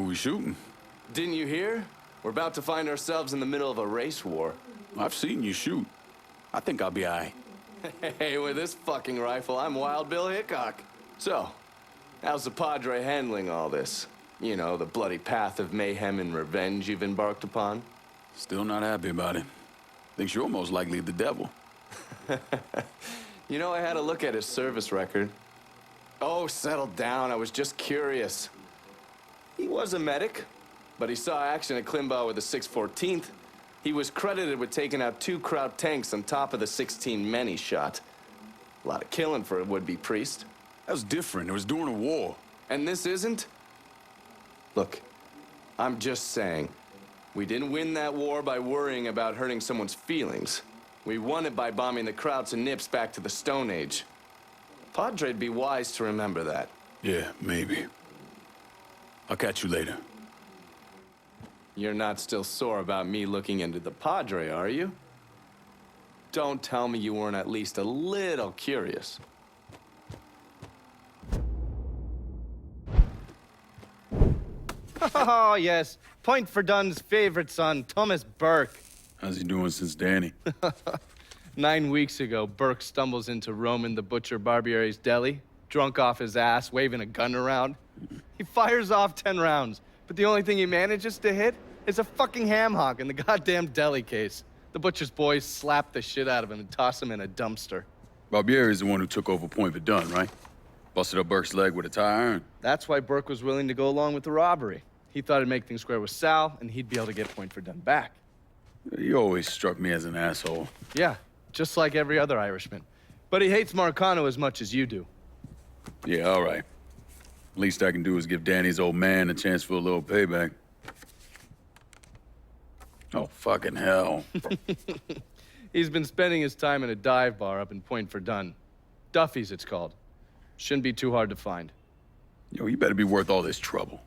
Who we shooting? Didn't you hear? We're about to find ourselves in the middle of a race war. I've seen you shoot. I think I'll be all right. Hey, with this fucking rifle, I'm Wild Bill Hickok. So, how's the Padre handling all this? You know, the bloody path of mayhem and revenge you've embarked upon? Still not happy about it. Thinks you're most likely the devil. You know, I had a look at his service record. Oh, settle down. I was just curious. He was a medic, but he saw action at Klimbaugh with the 614th. He was credited with taking out 2 Kraut tanks on top of the 16 men he shot. A lot of killing for a would-be priest. That was different. It was during a war. And this isn't? Look, I'm just saying, we didn't win that war by worrying about hurting someone's feelings. We won it by bombing the Krauts and Nips back to the Stone Age. Padre'd be wise to remember that. Yeah, maybe. I'll catch you later. You're not still sore about me looking into the Padre, are you? Don't tell me you weren't at least a little curious. Oh, yes. Point for Dunn's favorite son, Thomas Burke. How's he doing since Danny? 9 weeks ago, Burke stumbles into Roman the Butcher Barbiere's deli, drunk off his ass, waving a gun around. He fires off 10 rounds, but the only thing he manages to hit is a fucking ham hock in the goddamn deli case. The butcher's boys slap the shit out of him and toss him in a dumpster. Barbiere's the one who took over Point Verdun, right? Busted up Burke's leg with a tire iron. That's why Burke was willing to go along with the robbery. He thought it'd make things square with Sal, and he'd be able to get Point Verdun back. You always struck me as an asshole. Yeah, just like every other Irishman. But he hates Marcano as much as you do. Yeah, all right. Least I can do is give Danny's old man a chance for a little payback. Oh, fucking hell. He's been spending his time in a dive bar up in Point Verdun. Duffy's, it's called. Shouldn't be too hard to find. Yo, you better be worth all this trouble.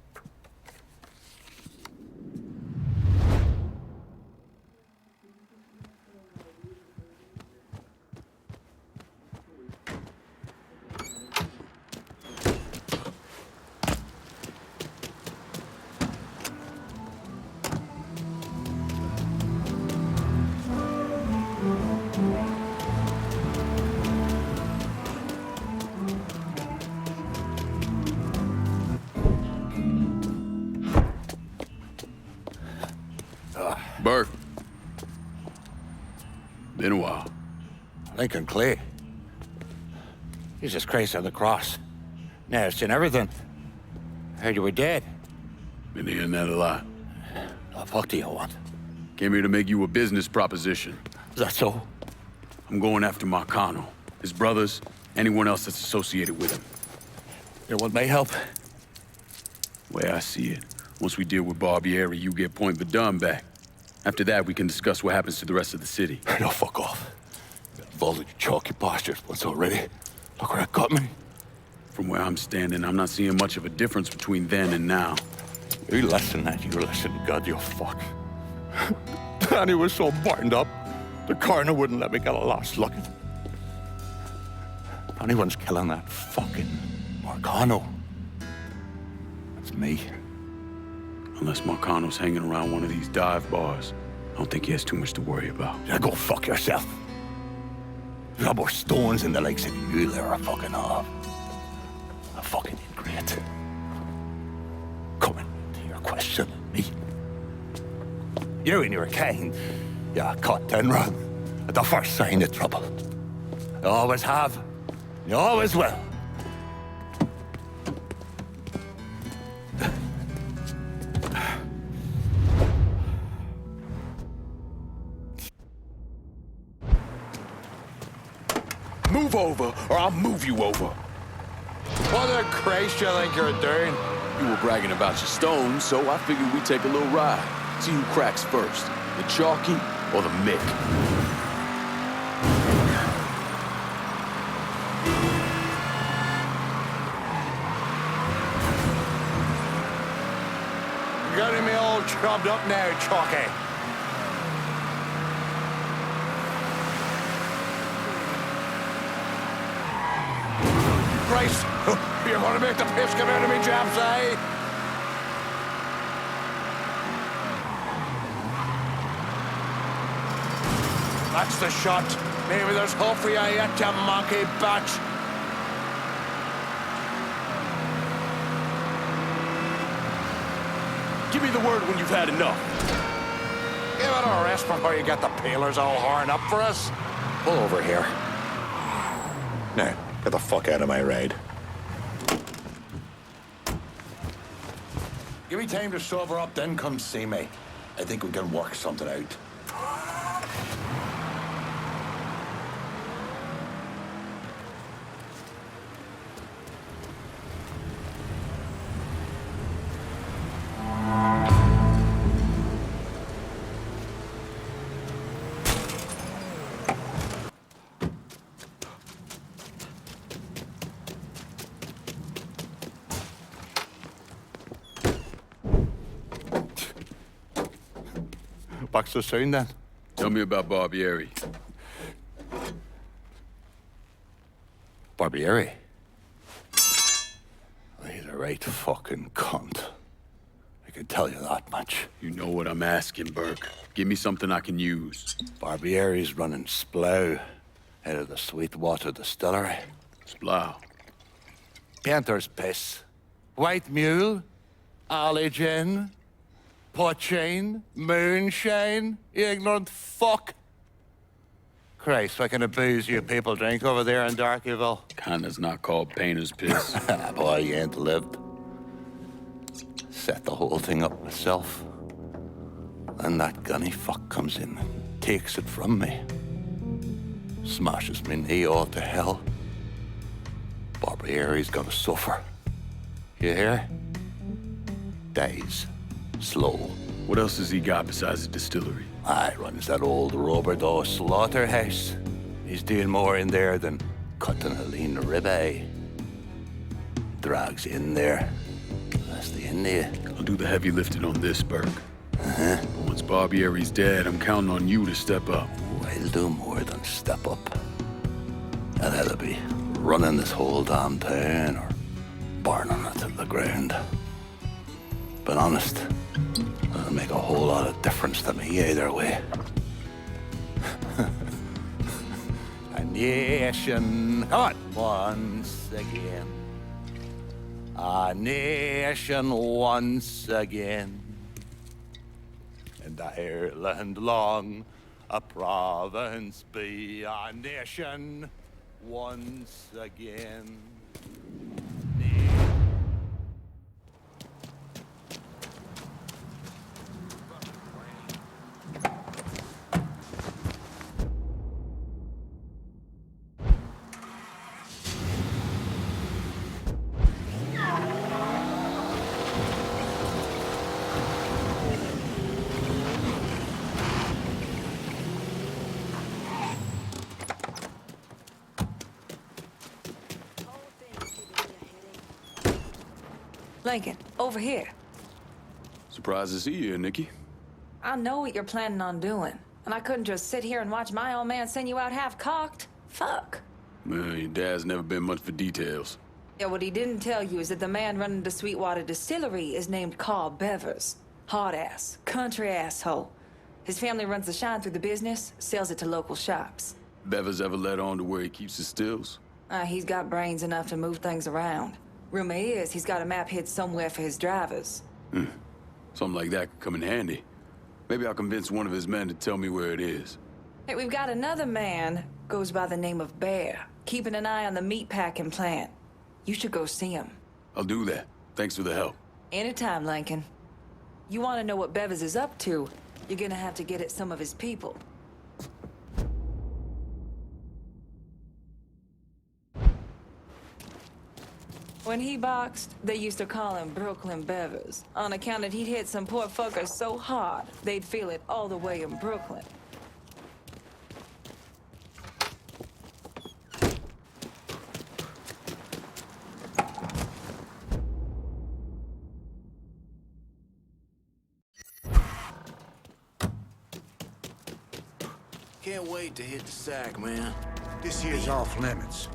Burke. Been a while. Lincoln Clay. Jesus Christ on the cross. Now, it's in everything. Heard you were dead. Been hearing that a lot. The fuck do you want? Came here to make you a business proposition. Is that so? I'm going after Marcano, his brothers, anyone else that's associated with him. You want my help? The way I see it, once we deal with Barbieri, you get Point Verdun back. After that, we can discuss what happens to the rest of the city. No, fuck off. Got involved in your chalky postures once already. Look where it got me. From where I'm standing, I'm not seeing much of a difference between then and now. You listen, that you listen, God, you fuck. Danny was so burned up, the coroner wouldn't let me get a last look at him. If anyone's killing that fucking Marcano, that's me. Unless Marcano's hanging around one of these dive bars, I don't think he has too much to worry about. Yeah, go fuck yourself. You got more stones in the lakes than you there are fucking off. A fucking ingrate. Coming to your question, me. You and your kind, you caught 10 round at the first sign of trouble. You always have, you always will. Move over, or I'll move you over. What the Christ you think you're doing? You were bragging about your stones, so I figured we'd take a little ride. See who cracks first, the Chalky or the Mick. Getting me all chubbed up now, Chalky. Christ, you're gonna make the piss come out of me, chaps, eh? That's the shot. Maybe there's hope for you yet, you monkey batch. Give me the word when you've had enough. Give it a rest before you get the peelers all horned up for us. Pull over here. Now, get the fuck out of my ride. Give me time to sober up, then come see me. I think we can work something out. Back so soon, then? Tell me about Barbieri. Barbieri? He's a right fucking cunt. I can tell you that much. You know what I'm asking, Burke. Give me something I can use. Barbieri's running Splow out of the Sweetwater distillery. Splow. Painter's piss. White mule. Alley gin. Poachine. Moonshine. You ignorant fuck. Christ, what kind of booze you people drink over there in Darkyville? Kinda's not called painter's piss. Boy, you ain't lived. Set the whole thing up myself. Then that gunny fuck comes in and takes it from me. Smashes me knee all to hell. Barbieri's gonna suffer. You hear? Dies. Slow. What else has he got besides the distillery? Runs that old Bordeaux slaughterhouse. He's doing more in there than cutting a lean ribeye. Drags in there. That's the end of you. I'll do the heavy lifting on this, Burke. But once Barbieri's dead, I'm counting on you to step up. I'll do more than step up. I'll either be running this whole damn town or burning it to the ground. But honest, it'll make a whole lot of difference to me either way. A nation, come on, once again. A nation once again. And Ireland long, a province be a nation once again. Lincoln, over here. Surprised to see you here, Nikki. I know what you're planning on doing, and I couldn't just sit here and watch my old man send you out half-cocked. Fuck. Well, your dad's never been much for details. Yeah, what he didn't tell you is that the man running the Sweetwater Distillery is named Carl Bevers. Hard-ass, country asshole. His family runs the shine through the business, sells it to local shops. Bevers ever let on to where he keeps his stills? He's got brains enough to move things around. Rumor is he's got a map hid somewhere for his drivers. Something like that could come in handy. Maybe I'll convince one of his men to tell me where it is. Hey, we've got another man, goes by the name of Bear, keeping an eye on the meatpacking plant. You should go see him. I'll do that. Thanks for the help. Anytime, Lincoln. You want to know what Bevers is up to, you're gonna have to get at some of his people. When he boxed, they used to call him Brooklyn Bevers, on account that he'd hit some poor fuckers so hard, they'd feel it all the way in Brooklyn. Can't wait to hit the sack, man. This here's off limits.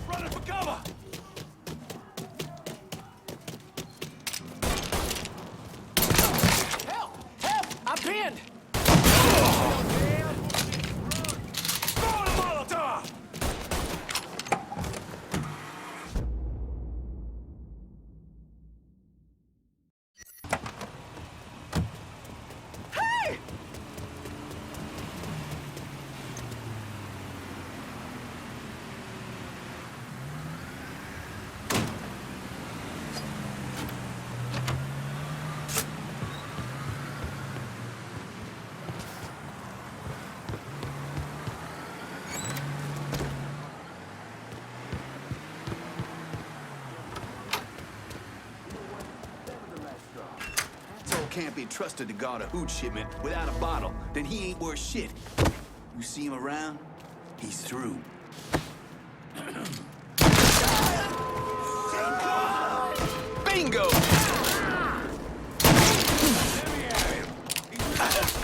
Running for cover! can't be trusted to guard a hooch shipment without a bottle, then he ain't worth shit. You see him around, he's through. Bingo!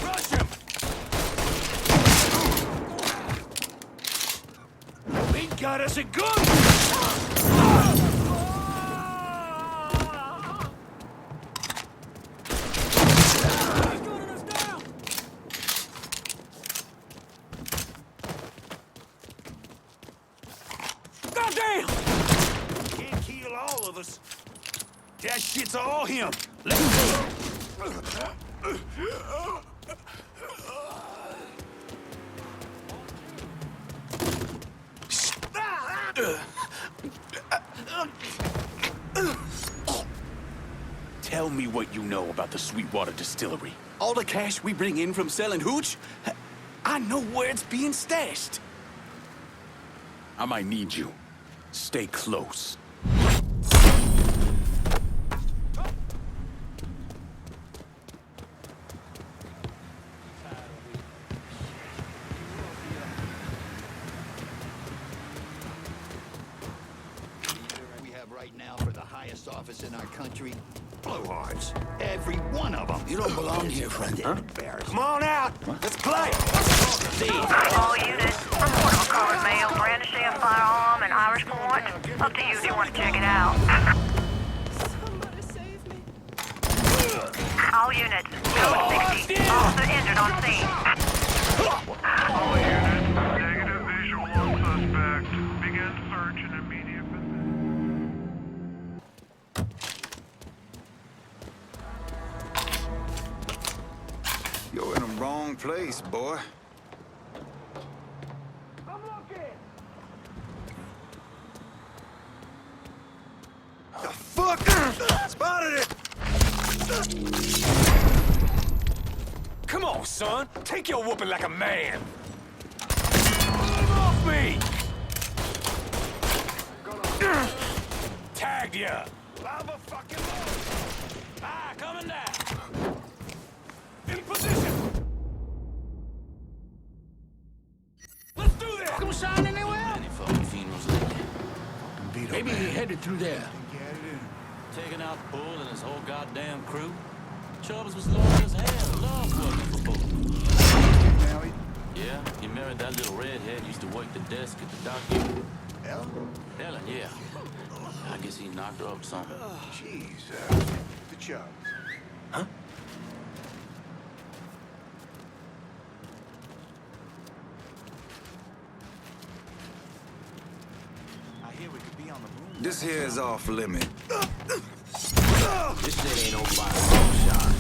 Rush him! We got us a gun! Goddamn! Can't kill all of us. That shit's all him. Let's go. Tell me what you know about the Sweetwater Distillery. All the cash we bring in from selling hooch? I know where it's being stashed. I might need you. Stay close. We have right now for the highest office in our country, blowhards. Every one of them. You don't belong here, friend. Huh? Come on out. Let's play. All units, report of a colored male brandishing a firearm in Irish Point. Up to you if you want to check it out. Somebody save me. All units, code 60. Officer injured on scene. All units, negative visual on suspect. Begin search and immediate You're in the wrong place, boy. The fuck? Spotted it! Come on, son. Take your whooping like a man. Move off me! Tagged ya. Lava fucking low. Ah, coming down. In position. Let's do this. Come sign anywhere? Any fucking funerals lately? Maybe he headed through there. Taking out Bull and his whole goddamn crew. Chubbs was loyal as hell. Loved working for Bull. Married? Yeah, he married that little redhead. Used to work the desk at the doctor. Ellen? Ellen, yeah. I guess he knocked her up something. Jeez, good job. Huh? I hear we could be on the moon. This here is off limit. This shit ain't no fire shot.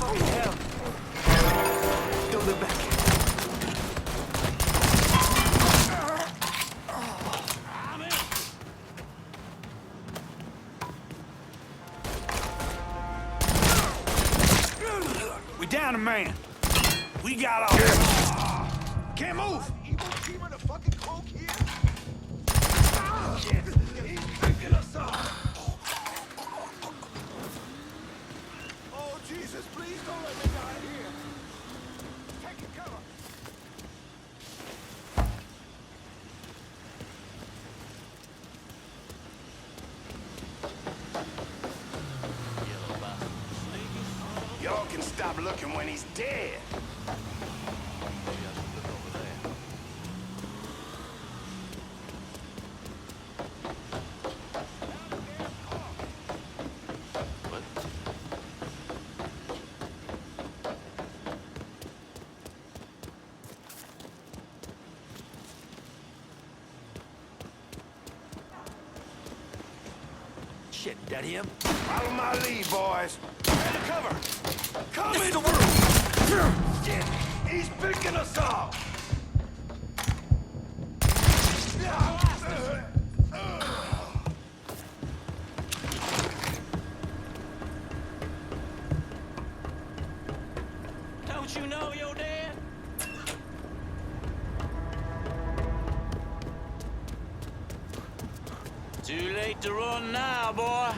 Oh, hell. Don't look back. We down a man. We got off. Can't move. You won't keep in the fucking cloak here? He's picking us up. Oh, Jesus, please don't let me die here. Take your cover. Y'all can stop looking when he's dead. What? Shit, that him? Follow my lead, boys. Take cover. Come in the Shit, he's picking us off. Don't you know you're dead? Too late to run now, boy.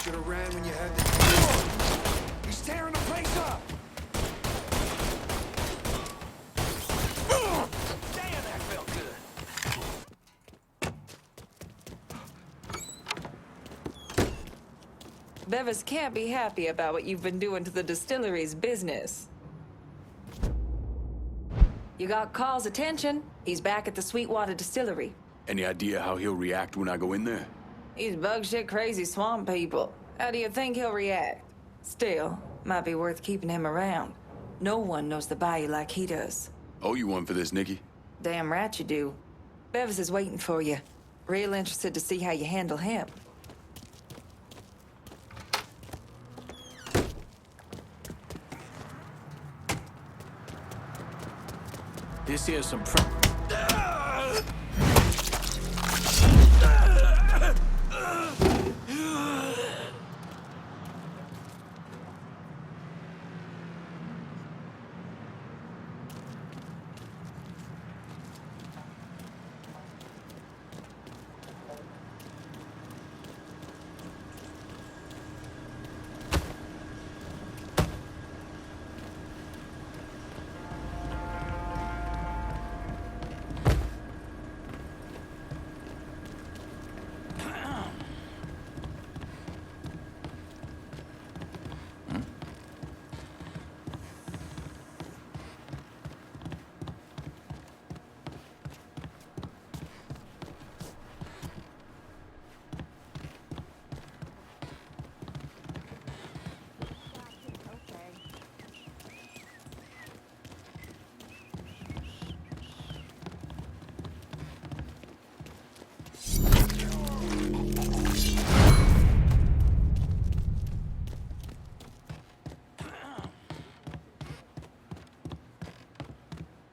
Should have ran when you had the... He's tearing the place up! Damn, that felt good! Bevis can't be happy about what you've been doing to the distillery's business. You got Carl's attention. He's back at the Sweetwater Distillery. Any idea how he'll react when I go in there? He's bug shit crazy swamp people. How do you think he'll react? Still, might be worth keeping him around. No one knows the bayou like he does. Owe you one for this, Nikki. Damn right you do. Bevis is waiting for you. Real interested to see how you handle him. This here's some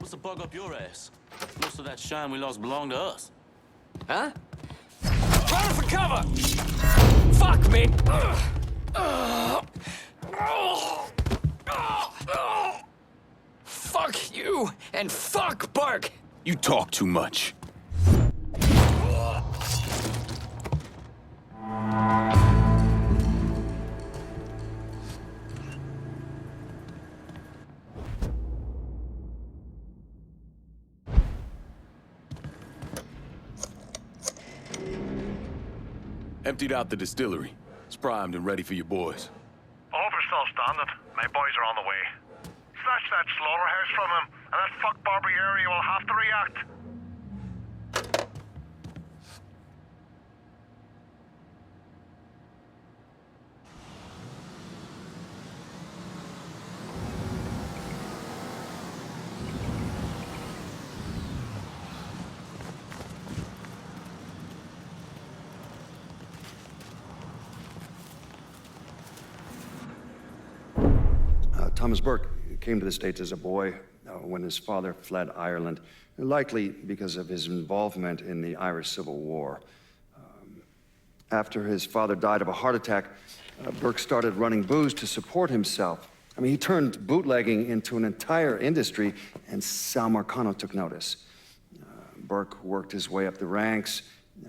What's the bug up your ass? Most of that shine we lost belonged to us. Huh? Run for cover! Fuck me! Fuck you and fuck Burke! You talk too much. Emptied out the distillery. It's primed and ready for your boys. Over's still standing. My boys are on the way. Snatch that slaughterhouse from him, and that fuck Barbieri will have to react. Thomas Burke came to the States as a boy when his father fled Ireland, likely because of his involvement in the Irish Civil War. After his father died of a heart attack, Burke started running booze to support himself. I mean, he turned bootlegging into an entire industry, and Sal Marcano took notice. Burke worked his way up the ranks,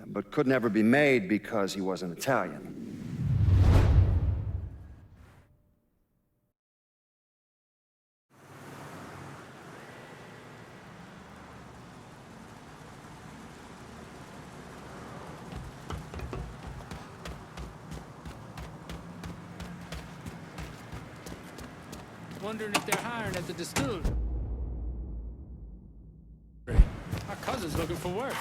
but could never be made because he wasn't Italian. Wondering if they're hiring at the distillery. My cousin's looking for work.